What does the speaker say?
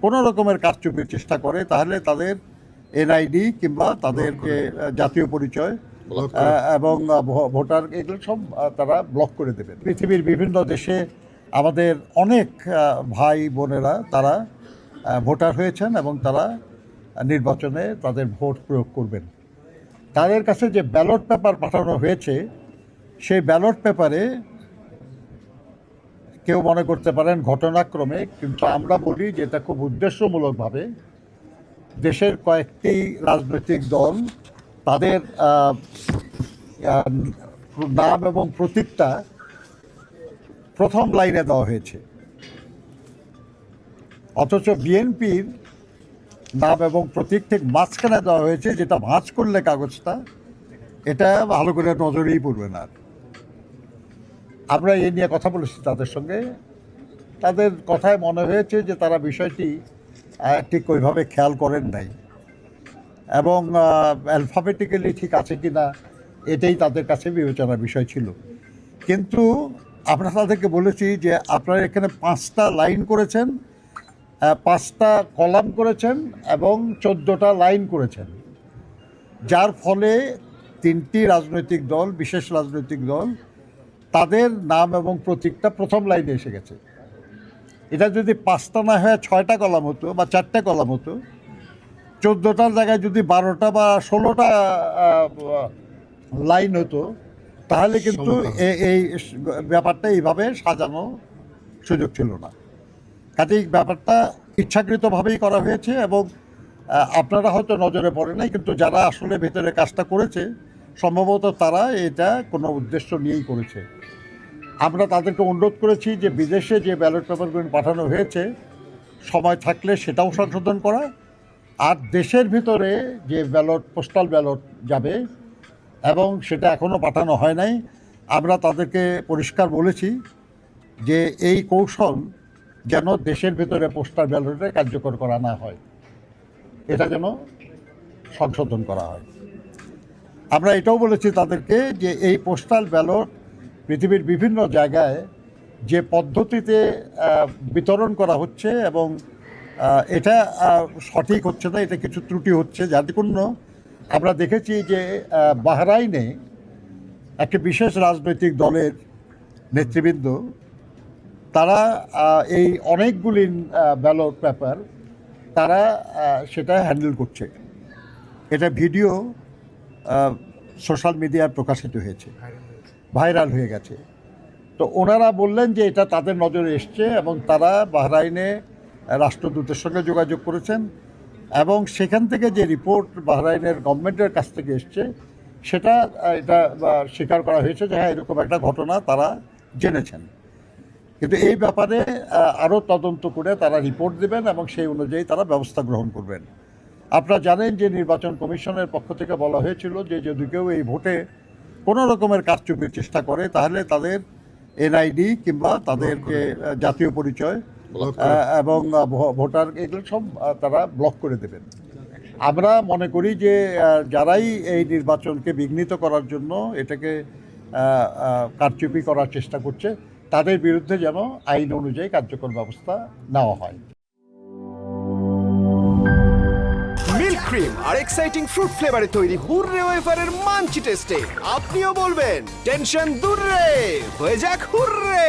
কোনো রকমের কারচুপির চেষ্টা করে তাহলে তাদের এনআইডি কিংবা তাদের যে জাতীয় পরিচয় এবং ভোটার এগুলো সব তারা ব্লক করে দেবেন। পৃথিবীর বিভিন্ন দেশে আমাদের অনেক ভাই বোনেরা তারা ভোটার হয়েছেন এবং তারা নির্বাচনে তাদের ভোট প্রয়োগ করবেন। তাদের কাছে যে ব্যালট পেপার পাঠানো হয়েছে সেই ব্যালট পেপারে কেউ মনে করতে পারেন ঘটনাক্রমে, কিন্তু আমরা বলি যে এটা খুব উদ্দেশ্যমূলকভাবে দেশের কয়েকটি রাজনৈতিক দল তাদের নাম এবং প্রতীকটা প্রথম লাইনে দেওয়া হয়েছে, অথচ বিএনপির নাম এবং প্রতীক ঠিক মাঝখানে দেওয়া হয়েছে, যেটা ভাঁজ করলে কাগজটা এটা ভালো করে নজরেই পড়বে না। আমরা এই নিয়ে কথা বলেছি তাদের সঙ্গে, তাদের কথায় মনে হয়েছে যে তারা বিষয়টি ঠিক ওইভাবে খেয়াল করেন নাই এবং অ্যালফাবেটিক্যালি ঠিক আছে কি না এটাই তাদের কাছে বিবেচনার বিষয় ছিল। কিন্তু আমরা তাদেরকে বলেছি যে আপনারা এখানে 5টা লাইন করেছেন, 5টা কলাম করেছেন এবং 14টা লাইন করেছেন, যার ফলে 3টি রাজনৈতিক দল, বিশেষ রাজনৈতিক দল, তাদের নাম এবং প্রতীকটা প্রথম লাইনে এসে গেছে। এটা যদি 5টা না হয়ে 6টা কলাম হতো বা 4টে কলাম হতো, 14টার জায়গায় যদি 12টা বা 16টা লাইন হতো, তাহলে কিন্তু এই ব্যাপারটা এইভাবে সাজানো সুযোগ ছিল না। কাজেই ব্যাপারটা ইচ্ছাকৃতভাবেই করা হয়েছে এবং আপনারা হয়তো নজরে পড়ে নাই, কিন্তু যারা আসলে ভেতরে কাজটা করেছে সম্ভবত তারা এটা কোনো উদ্দেশ্য নিয়েই করেছে। আমরা তাদেরকে অনুরোধ করেছি যে বিদেশে যে ব্যালট পেপারগুলো পাঠানো হয়েছে সময় থাকলে সেটাও সংশোধন করা, আর দেশের ভিতরে যে ব্যালট, পোস্টাল ব্যালট যাবে এবং সেটা এখনও পাঠানো হয় নাই, আমরা তাদেরকে পরিষ্কার বলেছি যে এই কৌশল যেন দেশের ভিতরে পোস্টাল ব্যালটে কার্যকর করা না হয়, এটা যেন সংশোধন করা হয়। আমরা এটাও বলেছি তাদেরকে যে এই পোস্টাল ব্যালট পৃথিবীর বিভিন্ন জায়গায় যে পদ্ধতিতে বিতরণ করা হচ্ছে এবং এটা সঠিক হচ্ছে না, এটা কিছু ত্রুটি হচ্ছে, যার জন্য আমরা দেখেছি যে বাহরাইনে একটি বিশেষ রাজনৈতিক দলের নেতৃবৃন্দ তারা এই অনেকগুলি ব্যালট পেপার তারা সেটা হ্যান্ডেল করছে। এটা ভিডিও সোশ্যাল মিডিয়ায় প্রকাশিত হয়েছে, ভাইরাল হয়ে গেছে। তো ওনারা বললেন যে এটা তাদের নজরে এসছে এবং তারা বাহরাইনে রাষ্ট্রদূতের সঙ্গে যোগাযোগ করেছেন এবং সেখান থেকে যে রিপোর্ট বাহরাইনের গভর্নমেন্টের কাছ থেকে এসছে সেটা এটা স্বীকার করা হয়েছে যে হ্যাঁ এরকম একটা ঘটনা তারা জেনেছেন। কিন্তু এই ব্যাপারে আরও তদন্ত করে তারা রিপোর্ট দেবেন এবং সেই অনুযায়ী তারা ব্যবস্থা গ্রহণ করবেন। আপনারা জানেন যে নির্বাচন কমিশনের পক্ষ থেকে বলা হয়েছিল যে যদি কেউ এই ভোটে কোনো রকমের কারচুপির চেষ্টা করে তাহলে তাদের এনআইডি কিংবা তাদের যে জাতীয় পরিচয় এবং ভোটার এগুলো সব তারা ব্লক করে দেবেন। আমরা মনে করি যে যারাই এই নির্বাচনকে বিঘ্নিত করার জন্য এটাকে কারচুপি করার চেষ্টা করছে তাদের বিরুদ্ধে যেন আইন অনুযায়ী কার্যকর ব্যবস্থা নেওয়া হয়। মিল্ক ক্রিম আর এক্সাইটিং ফ্রুট ফ্লেভারে তৈরি হুররে ওয়েফারের মাঞ্চি টেস্টে আপনিও বলবেন টেনশন দূর রে, হয়ে যাক হুররে।